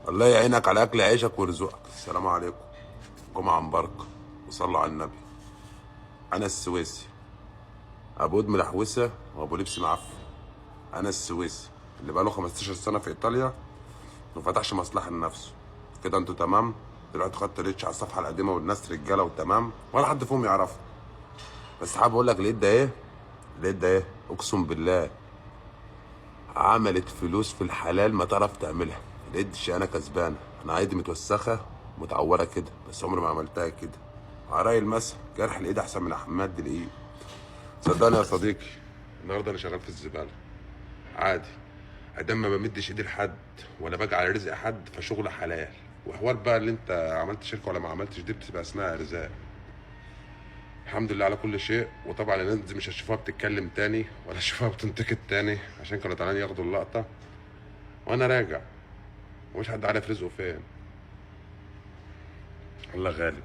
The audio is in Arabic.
الله يعينك على اكل عيشك ويرزقك. السلام عليكم. جمعه مباركه وصلوا على النبي. انا السويسي، ابو ود ملحوسه وابو لبس معفن. انا السويسي اللي بقاله 15 سنه في ايطاليا ما فتحش مصلحه لنفسه. كده انتوا تمام؟ دلوقتي خدت ريتش على الصفحه القديمه والناس رجاله وتمام ولا حد فيهم يعرفها. بس حابب اقول لك لقيت ده ايه؟ لقيت ده ايه؟ اقسم بالله عملت فلوس في الحلال ما تعرف تعملها. لقيت انا كسبانه. انا عادي متوسخه متعوره كده بس عمري ما عملتها كده. على رأي المثل جرح الايد احسن من حماد الايد. صدقني يا صديقي، النهارده انا شغال في الزباله عادي. ادام ما بمدش ايدي لحد ولا باجي على رزق حد فشغل حلال. وحوار بقى اللي انت عملت شركه ولا ما عملتش دي بتبقى اسمها ارزاق. الحمد لله على كل شيء. وطبعا الناس دي مش هتشوفوها بتتكلم تاني ولا هتشوفوها بتنتقد تاني عشان كانوا طالعين ياخدوا اللقطه وانا راجع ومش حد عارف رزقه فين. الله غالب.